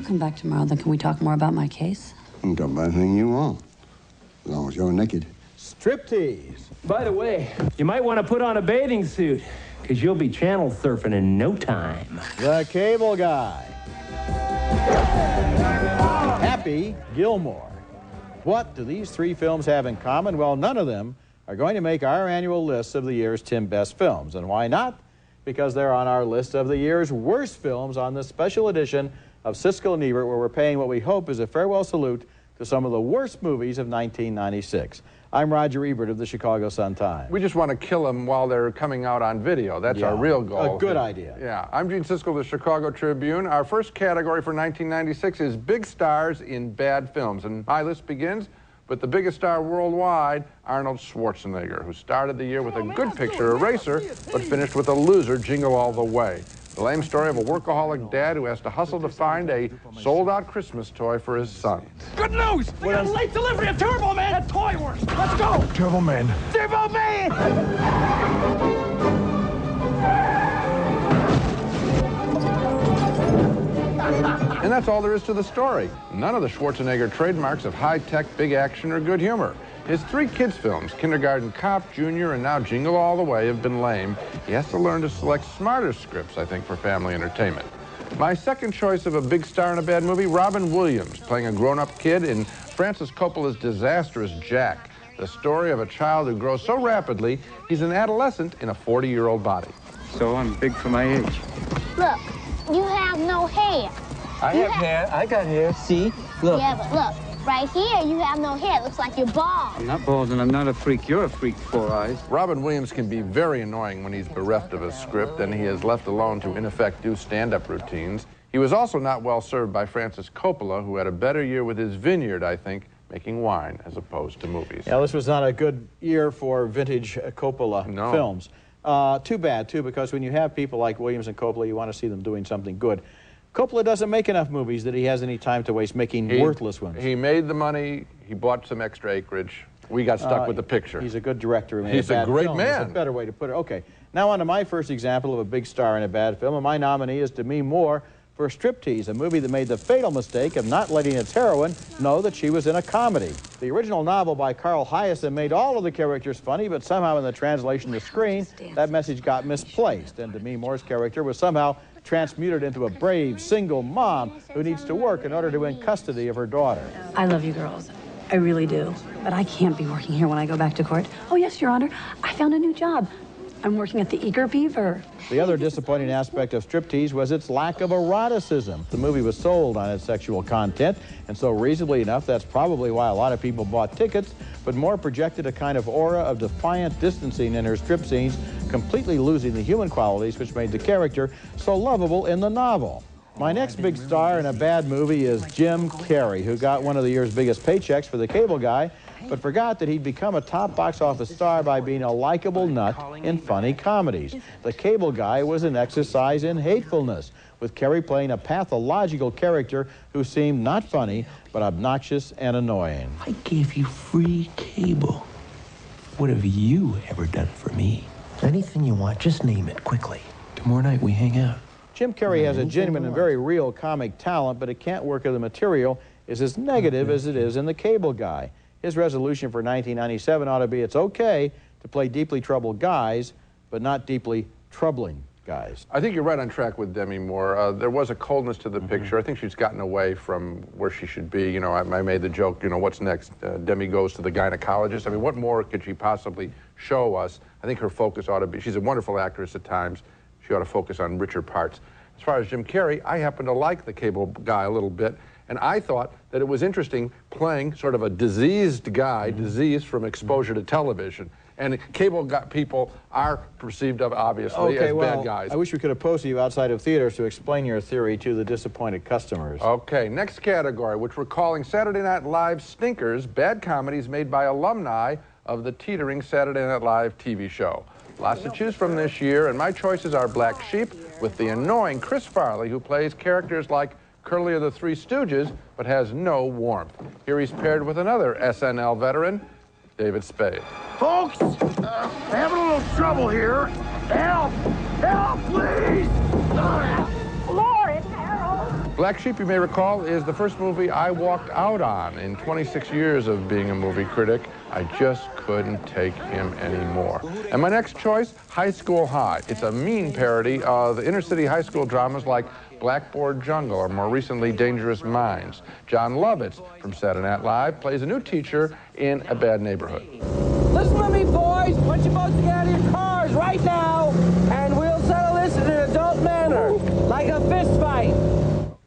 do come back tomorrow, then can we talk more about my case? You can talk about anything you want, as long as you're naked. Striptease. By the way, you might want to put on a bathing suit, because you'll be channel surfing in no time. The Cable Guy. Happy Gilmore. What do these three films have in common? Well, none of them are going to make our annual list of the year's 10 best films. And why not? Because they're on our list of the year's worst films on this special edition of Siskel and Ebert, where we're paying what we hope is a farewell salute to some of the worst movies of 1996. I'm Roger Ebert of the Chicago Sun-Times. We just want to kill them while they're coming out on video. That's our real goal. A good idea. Yeah. I'm Gene Siskel of the Chicago Tribune. Our first category for 1996 is big stars in bad films. And my list begins with the biggest star worldwide, Arnold Schwarzenegger, who started the year with a good picture, Eraser, but finished with a loser, Jingle All The Way. The lame story of a workaholic dad who has to hustle to find a sold-out Christmas toy for his son. Good news! We got a late delivery of Turbo Man at Toy Works. Let's go! Turbo Man. Turbo Man! And that's all there is to the story. None of the Schwarzenegger trademarks of high-tech, big action, or good humor. His three kids' films, Kindergarten Cop, Junior, and now Jingle All The Way, have been lame. He has to learn to select smarter scripts, I think, for family entertainment. My second choice of a big star in a bad movie, Robin Williams, playing a grown-up kid in Francis Coppola's disastrous Jack, the story of a child who grows so rapidly, he's an adolescent in a 40-year-old body. So I'm big for my age. Look, you have no hair. I have hair. I got hair. See? Look. Yeah, but look. Right here, you have no hair. It looks like you're bald. I'm not bald, and I'm not a freak. You're a freak, Four Eyes. Robin Williams can be very annoying when he's bereft of a script and he is left alone to, in effect, do stand-up routines. He was also not well served by Francis Coppola, who had a better year with his vineyard, I think, making wine as opposed to movies. Yeah, this was not a good year for vintage Coppola films. Too bad, too, because when you have people like Williams and Coppola, you want to see them doing something good. Coppola doesn't make enough movies that he has any time to waste making worthless ones. He made the money. He bought some extra acreage. We got stuck with the picture. He's a good director. He's a great man. That's a better way to put it. Okay, now on to my first example of a big star in a bad film, and my nominee is Demi Moore for Striptease, a movie that made the fatal mistake of not letting its heroine know that she was in a comedy. The original novel by Carl Hiaasen made all of the characters funny, but somehow in the translation to screen, that message got misplaced, and Demi Moore's character was somehow transmuted into a brave, single mom who needs to work in order to win custody of her daughter. I love you girls. I really do. But I can't be working here when I go back to court. Oh, yes, Your Honor. I found a new job. I'm working at the Eager Beaver. The other disappointing aspect of Striptease was its lack of eroticism. The movie was sold on its sexual content, and so reasonably enough, that's probably why a lot of people bought tickets, but Moore projected a kind of aura of defiant distancing in her strip scenes, completely losing the human qualities which made the character so lovable in the novel. My next big star in a bad movie is Jim Carrey, who got one of the year's biggest paychecks for The Cable Guy, but forgot that he'd become a top box office star by being a likable nut in funny comedies. The Cable Guy was an exercise in hatefulness, with Carrey playing a pathological character who seemed not funny, but obnoxious and annoying. I gave you free cable. What have you ever done for me? Anything you want, just name it quickly. Tomorrow night we hang out. Jim Carrey has a genuine and very real comic talent, but it can't work if the material is as negative as it is in The Cable Guy. His resolution for 1997 ought to be it's okay to play deeply troubled guys, but not deeply troubling guys. I think you're right on track with Demi Moore. There was a coldness to the picture. I think she's gotten away from where she should be. You know, I made the joke, you know, what's next? Demi goes to the gynecologist. I mean, what more could she possibly show us? I think her focus ought to be, she's a wonderful actress at times. She ought to focus on richer parts. As far as Jim Carrey, I happen to like The Cable Guy a little bit. And I thought that it was interesting playing sort of a diseased guy, diseased from exposure to television. And cable people are perceived of, obviously, as bad guys. I wish we could have posted you outside of theaters to explain your theory to the disappointed customers. Okay, next category, which we're calling Saturday Night Live Stinkers, bad comedies made by alumni of the teetering Saturday Night Live TV show. Lots to choose from this year, and my choices are Black Sheep, with the annoying Chris Farley, who plays characters like Curly of the Three Stooges, but has no warmth. Here he's paired with another SNL veteran, David Spade. Folks, having a little trouble here. Help! Help, please! Lord, Harold. Black Sheep, you may recall, is the first movie I walked out on. In 26 years of being a movie critic, I just couldn't take him anymore. And my next choice, High School High. It's a mean parody of the inner-city high school dramas like Blackboard Jungle or more recently Dangerous Minds. John Lovitz from Saturday Night Live plays a new teacher in a bad neighborhood. Listen to me, boys. I want you both to get out of your cars right now, and we'll settle this in an adult manner, like a fist fight.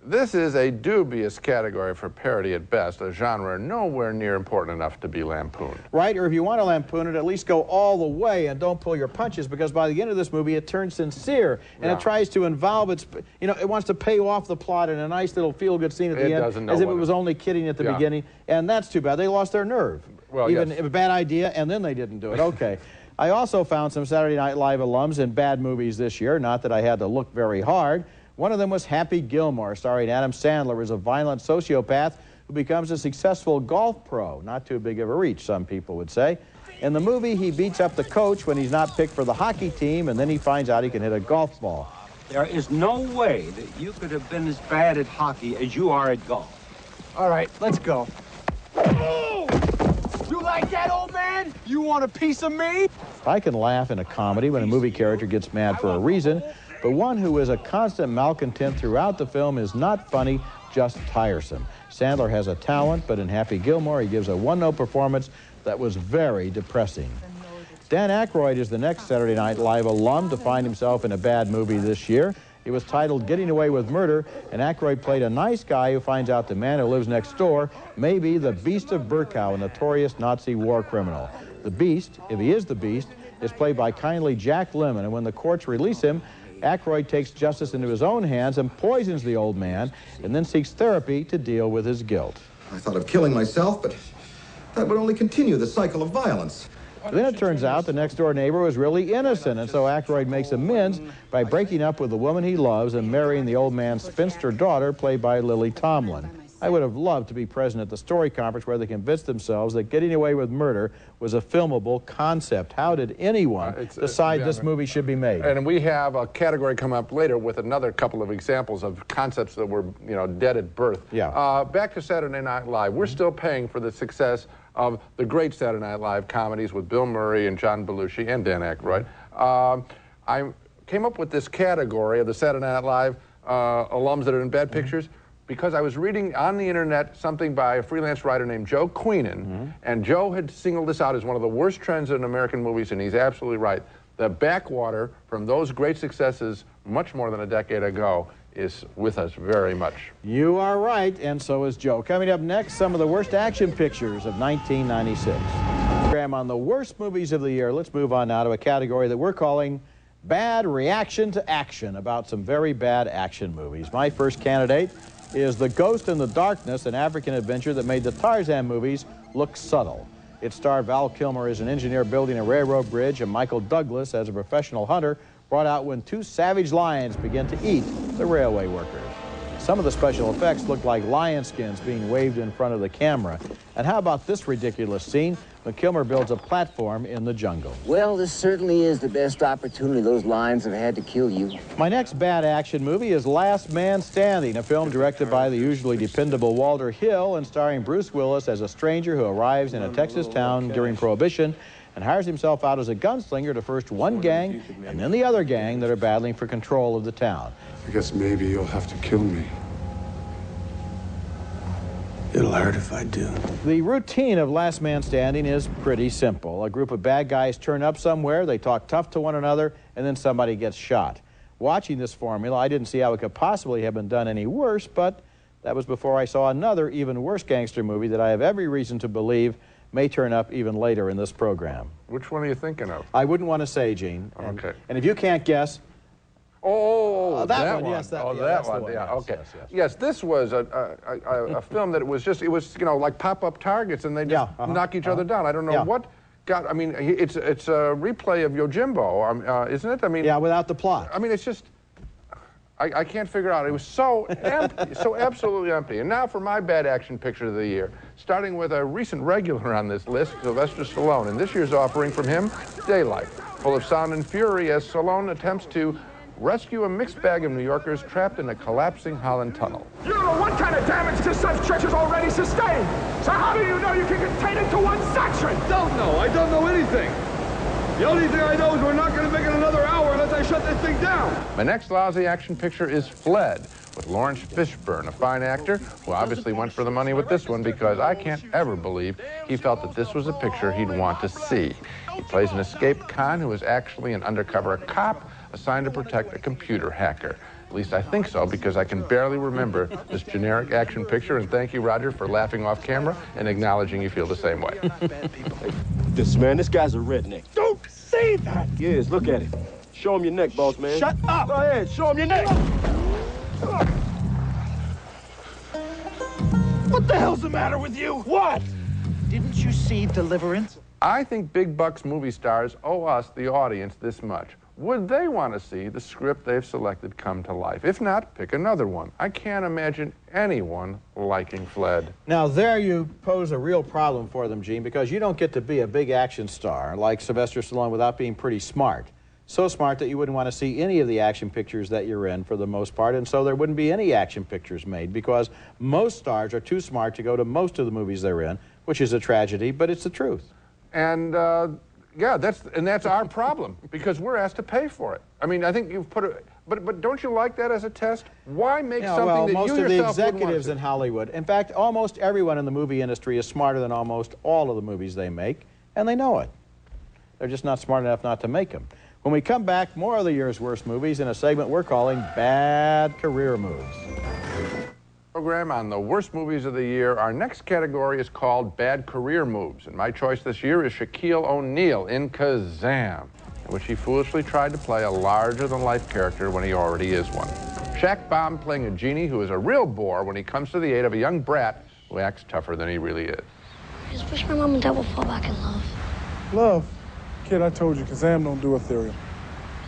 This is a dubious category for parody at best, a genre nowhere near important enough to be lampooned. Right, or if you want to lampoon it, at least go all the way and don't pull your punches, because by the end of this movie, it turns sincere, and it tries to involve its, you know, it wants to pay off the plot in a nice little feel-good scene at the end, as if it was only kidding at the beginning, and that's too bad. They lost their nerve. Well, Even a bad idea, and then they didn't do it. Okay. I also found some Saturday Night Live alums in bad movies this year, not that I had to look very hard. One of them was Happy Gilmore, starring Adam Sandler as a violent sociopath who becomes a successful golf pro. Not too big of a reach, some people would say. In the movie, he beats up the coach when he's not picked for the hockey team, and then he finds out he can hit a golf ball. There is no way that you could have been as bad at hockey as you are at golf. All right, let's go. Oh! You like that, old man? You want a piece of me? I can laugh in a comedy when a movie character gets mad for a reason, but one who is a constant malcontent throughout the film is not funny, just tiresome. Sandler has a talent, but in Happy Gilmore, he gives a one-note performance that was very depressing. Dan Aykroyd is the next Saturday Night Live alum to find himself in a bad movie this year. It was titled Getting Away with Murder, and Aykroyd played a nice guy who finds out the man who lives next door may be the Beast of Burkow, a notorious Nazi war criminal. The Beast, if he is the Beast, is played by kindly Jack Lemmon, and when the courts release him, Aykroyd takes justice into his own hands and poisons the old man, and then seeks therapy to deal with his guilt. I thought of killing myself, but that would only continue the cycle of violence. Then it turns out the next-door neighbor was really innocent, and so Aykroyd makes amends by breaking up with the woman he loves and marrying the old man's spinster daughter, played by Lily Tomlin. I would have loved to be present at the story conference where they convinced themselves that Getting Away with Murder was a filmable concept. How did anyone decide this movie should be made? And we have a category come up later with another couple of examples of concepts that were, you know, dead at birth. Yeah. Back to Saturday Night Live. We're still paying for the success of the great Saturday Night Live comedies with Bill Murray and John Belushi and Dan Aykroyd. I came up with this category of the Saturday Night Live alums that are in bad pictures because I was reading on the internet something by a freelance writer named Joe Queenan, and Joe had singled this out as one of the worst trends in American movies, and he's absolutely right. The Backwater from those great successes much more than a decade ago is with us very much. You are right, and so is Joe. Coming up next, some of the worst action pictures of 1996. Program on the worst movies of the year. Let's move on now to a category that we're calling Bad Reaction to Action, about some very bad action movies. My first candidate is The Ghost in the Darkness, an African adventure that made the Tarzan movies look subtle. It starred Val Kilmer as an engineer building a railroad bridge and Michael Douglas as a professional hunter, brought out when two savage lions begin to eat the railway workers. Some of the special effects looked like lion skins being waved in front of the camera. And how about this ridiculous scene when Kilmer builds a platform in the jungle? Well, this certainly is the best opportunity those lions have had to kill you. My next bad action movie is Last Man Standing, a film directed by the usually dependable Walter Hill and starring Bruce Willis as a stranger who arrives in a Texas town during Prohibition and hires himself out as a gunslinger to first one gang and then the other gang that are battling for control of the town. I guess maybe you'll have to kill me. It'll hurt if I do. The routine of Last Man Standing is pretty simple. A group of bad guys turn up somewhere, they talk tough to one another, and then somebody gets shot. Watching this formula, I didn't see how it could possibly have been done any worse, but that was before I saw another even worse gangster movie that I have every reason to believe may turn up even later in this program. Which one are you thinking of? I wouldn't want to say, Gene. Okay. And if you can't guess... that one. Yes, that one. Yeah, okay. Yes, this was a film that was just, it was, you know, like pop-up targets, and they just knock each other down. I don't know what got, I mean, it's a replay of Yojimbo, isn't it? I mean... Yeah, without the plot. I mean, it's just... I can't figure out. It was so empty, so absolutely empty. And now for my bad action picture of the year, starting with a recent regular on this list, Sylvester Stallone. And this year's offering from him, Daylight, full of sound and fury as Stallone attempts to rescue a mixed bag of New Yorkers trapped in a collapsing Holland tunnel. You don't know what kind of damage this such church has already sustained. So how do you know you can contain it to one section? Don't know. I don't know anything. The only thing I know is we're not going to make it another hour unless I shut this thing down. My next lousy action picture is Fled, with Lawrence Fishburne, a fine actor who obviously went for the money with this one because I can't ever believe he felt that this was a picture he'd want to see. He plays an escaped con who is actually an undercover cop assigned to protect a computer hacker. At least I think so, because I can barely remember this generic action picture, and thank you, Roger, for laughing off camera and acknowledging you feel the same way. This guy's a redneck. Don't say that! He is. Look at him. Show him your neck, boss man. Shut up! Go ahead, show him your neck! What the hell's the matter with you? What? Didn't you see Deliverance? I think big bucks movie stars owe us, the audience, this much. Would they want to see the script they've selected come to life? If not, pick another one. I can't imagine anyone liking Fled. Now, there you pose a real problem for them, Gene, because you don't get to be a big action star like Sylvester Stallone without being pretty smart. So smart that you wouldn't want to see any of the action pictures that you're in for the most part, and so there wouldn't be any action pictures made because most stars are too smart to go to most of the movies they're in, which is a tragedy, but it's the truth. And, yeah, that's our problem, because we're asked to pay for it. I mean, I think you've put it, but don't you like that as a test? Why make something that you yourself most of the executives in Hollywood, in fact, almost everyone in the movie industry is smarter than almost all of the movies they make, and they know it. They're just not smart enough not to make them. When we come back, more of the year's worst movies in a segment we're calling Bad Career Moves. Program on the worst movies of the year. Our next category is called Bad Career Moves, and my choice this year is Shaquille O'Neal in Kazam, in which he foolishly tried to play a larger-than-life character when he already is one. Shaq bombed playing a genie who is a real bore when he comes to the aid of a young brat who acts tougher than he really is. I just wish my mom and dad would fall back in love. Love? Kid, I told you, Kazam don't do ethereal.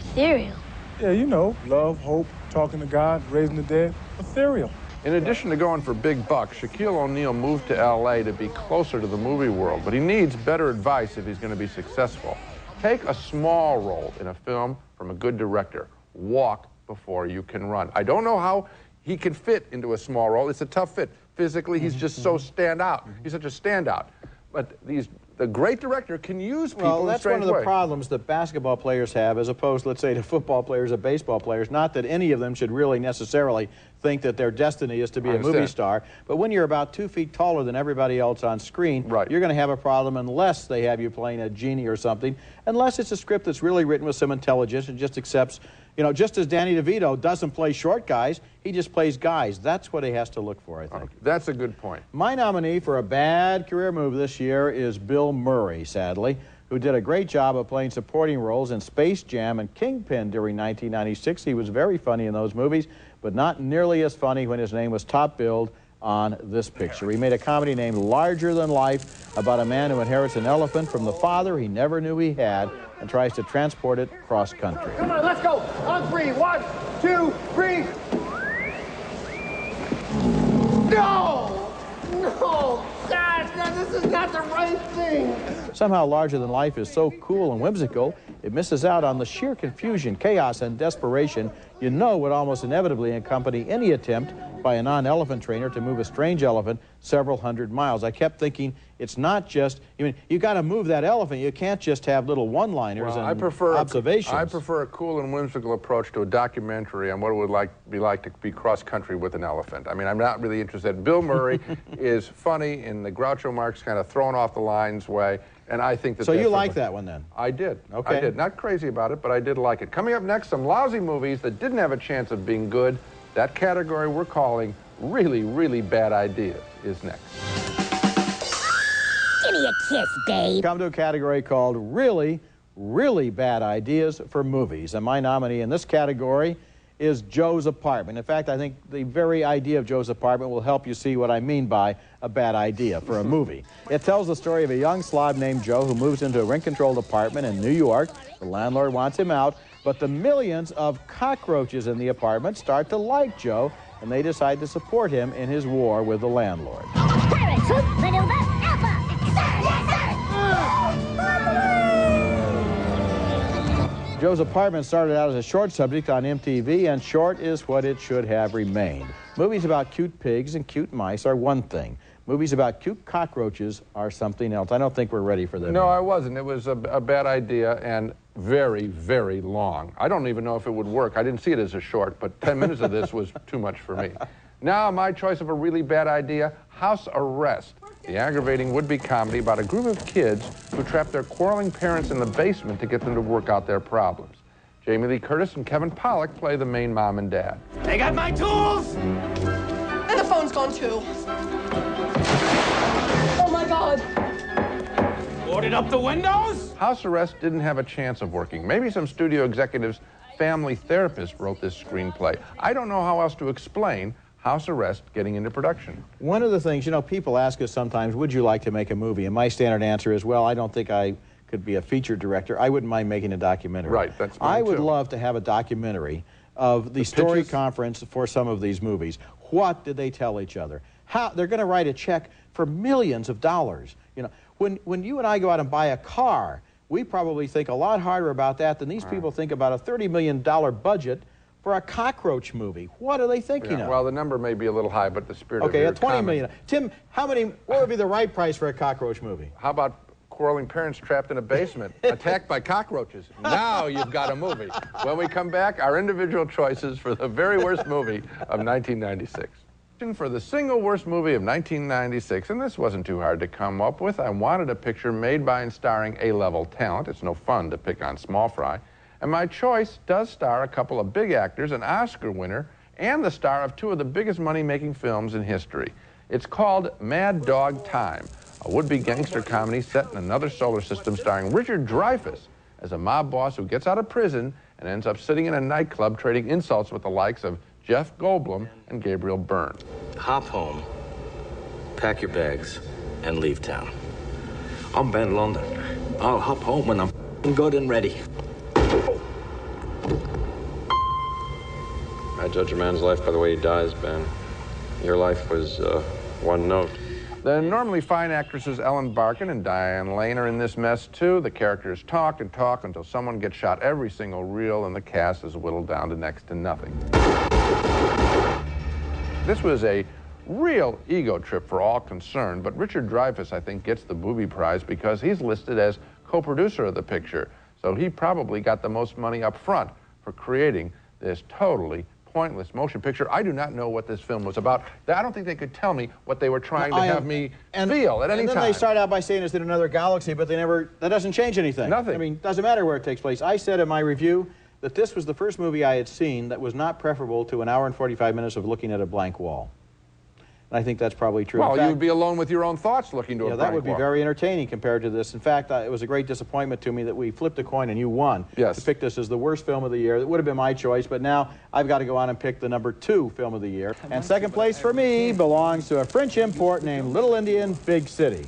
Ethereal? Yeah, you know, love, hope, talking to God, raising the dead. Ethereal. In addition to going for big bucks, Shaquille O'Neal moved to L.A. to be closer to the movie world, but he needs better advice if he's going to be successful. Take a small role in a film from a good director. Walk before you can run. I don't know how he can fit into a small role. It's a tough fit. Physically, he's just so standout. He's such a standout. But the great director can use people in a strange way. Well, that's one of the problems that basketball players have as opposed, let's say, to football players or baseball players. Not that any of them should really necessarily think that their destiny is to be a movie star. But when you're about 2 feet taller than everybody else on screen, you're going to have a problem unless they have you playing a genie or something, unless it's a script that's really written with some intelligence and just accepts, you know, just as Danny DeVito doesn't play short guys, he just plays guys. That's what he has to look for, I think. That's a good point. My nominee for a bad career move this year is Bill Murray, sadly, who did a great job of playing supporting roles in Space Jam and Kingpin during 1996. He was very funny in those movies, but not nearly as funny when his name was top billed on this picture. He made a comedy named Larger Than Life about a man who inherits an elephant from the father he never knew he had and tries to transport it cross country. Come on, let's go. On three. 1, 2, 3. No! No! Gosh, this is not the right thing. Somehow Larger Than Life is so cool and whimsical, it misses out on the sheer confusion, chaos, and desperation you know would almost inevitably accompany any attempt by a non-elephant trainer to move a strange elephant several hundred miles. I kept thinking, it's not just, I mean, you got to move that elephant. You can't just have little one-liners and observations. I prefer a cool and whimsical approach to a documentary on what it would be like to be cross-country with an elephant. I mean, I'm not really interested. Bill Murray is funny in the Groucho Marx kind of thrown off the lines way, and I think that... So you like that one then? I did. Okay. I did. Not crazy about it, but I did like it. Coming up next, some lousy movies that didn't have a chance of being good. That category we're calling really, really bad ideas is next. Give me a kiss, babe. Come to a category called Really, Really Bad Ideas for Movies. And my nominee in this category is Joe's Apartment. In fact, I think the very idea of Joe's Apartment will help you see what I mean by a bad idea for a movie. It tells the story of a young slob named Joe who moves into a rent-controlled apartment in New York. The landlord wants him out, but the millions of cockroaches in the apartment start to like Joe, and they decide to support him in his war with the landlord. Parachute maneuver alpha. Sir, yes, sir. Joe's Apartment started out as a short subject on MTV, and short is what it should have remained. Movies about cute pigs and cute mice are one thing. Movies about cute cockroaches are something else. I don't think we're ready for them. No, I wasn't. It was a bad idea and very, very long. I don't even know if it would work. I didn't see it as a short, but 10 minutes of this was too much for me. Now, my choice of a really bad idea, House Arrest, the aggravating would-be comedy about a group of kids who trap their quarreling parents in the basement to get them to work out their problems. Jamie Lee Curtis and Kevin Pollak play the main mom and dad. They got my tools! And the phone's gone too. Oh my God. Boarded up the windows? House Arrest didn't have a chance of working. Maybe some studio executives' family therapist wrote this screenplay. I don't know how else to explain House Arrest getting into production. One of the things, you know, people ask us sometimes, would you like to make a movie? And my standard answer is, well, I don't think I could be a feature director. I wouldn't mind making a documentary. Right, that's mine I would too. love to have a documentary of the story pitches? conference for some of these movies. What did they tell each other? How they're going to write a check for millions of dollars. You know, when you and I go out and buy a car, we probably think a lot harder about that than these people think about a $30 million budget for a cockroach movie. What are they thinking of? Well, the number may be a little high, but the spirit of Okay, your at 20 comment- million. Tim, what would be the right price for a cockroach movie? How about quarreling parents trapped in a basement, attacked by cockroaches? Now you've got a movie. When we come back, our individual choices for the very worst movie of 1996. For the single worst movie of 1996, and this wasn't too hard to come up with. I wanted a picture made by and starring A-level talent. It's no fun to pick on small fry. And my choice does star a couple of big actors, an Oscar winner, and the star of two of the biggest money-making films in history. It's called Mad Dog Time, a would-be gangster comedy set in another solar system starring Richard Dreyfuss as a mob boss who gets out of prison and ends up sitting in a nightclub trading insults with the likes of Jeff Goldblum and Gabriel Byrne. Hop home, pack your bags, and leave town. I'm Ben London. I'll hop home when I'm good and ready. I judge a man's life by the way he dies, Ben. Your life was one note. The normally fine actresses Ellen Barkin and Diane Lane are in this mess, too. The characters talk and talk until someone gets shot every single reel, and the cast is whittled down to next to nothing. This was a real ego trip for all concerned, but Richard Dreyfuss, I think, gets the booby prize because he's listed as co-producer of the picture, so he probably got the most money up front for creating this totally pointless motion picture. I do not know what this film was about. I don't think they could tell me what they were trying to have me feel at any time. And then they start out by saying it's in another galaxy, but that doesn't change anything. Nothing. I mean, it doesn't matter where it takes place. I said in my review that this was the first movie I had seen that was not preferable to an hour and 45 minutes of looking at a blank wall. And I think that's probably true. Well, you'd be alone with your own thoughts looking to a blank wall. That would be very entertaining compared to this. In fact, it was a great disappointment to me that we flipped a coin and you won. Yes. To pick this as the worst film of the year. That would have been my choice, but now I've got to go on and pick the #2 film of the year. And second place for me belongs to a French import named Little Indian Big City.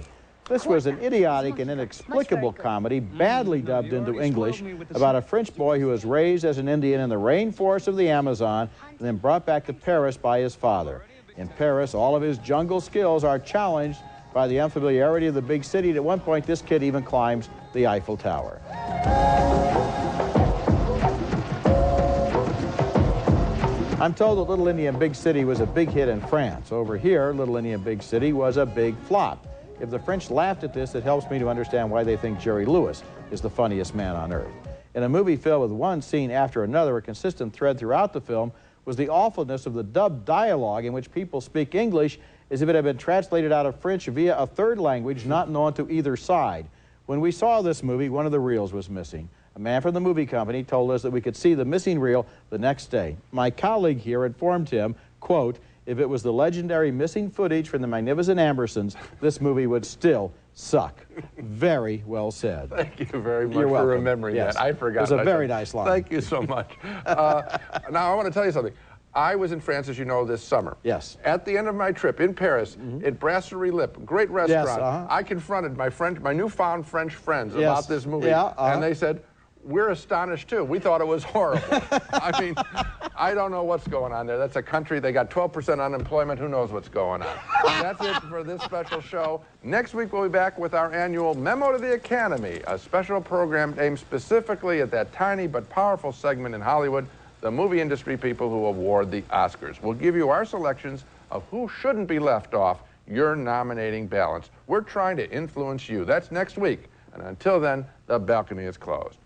This was an idiotic and inexplicable comedy, badly dubbed into English, about a French boy who was raised as an Indian in the rainforest of the Amazon and then brought back to Paris by his father. In Paris, all of his jungle skills are challenged by the unfamiliarity of the big city. And at one point, this kid even climbs the Eiffel Tower. I'm told that Little Indian Big City was a big hit in France. Over here, Little Indian Big City was a big flop. If the French laughed at this, it helps me to understand why they think Jerry Lewis is the funniest man on earth. In a movie filled with one scene after another, a consistent thread throughout the film was the awfulness of the dubbed dialogue in which people speak English as if it had been translated out of French via a third language not known to either side. When we saw this movie, one of the reels was missing. A man from the movie company told us that we could see the missing reel the next day. My colleague here informed him, quote, if it was the legendary missing footage from the Magnificent Ambersons, this movie would still suck. Very well said. Thank you very much You're welcome. for remembering that. I forgot. It was a very nice line. Thank you so much. Now, I want to tell you something. I was in France, as you know, this summer. Yes. At the end of my trip in Paris, at Brasserie Lip, great restaurant, Yes, I confronted my newfound French friends about this movie. And they said, we're astonished, too. We thought it was horrible. I mean, I don't know what's going on there. That's a country, they got 12% unemployment. Who knows what's going on? That's it for this special show. Next week, we'll be back with our annual Memo to the Academy, a special program aimed specifically at that tiny but powerful segment in Hollywood, the movie industry people who award the Oscars. We'll give you our selections of who shouldn't be left off your nominating ballots. We're trying to influence you. That's next week. And until then, the balcony is closed.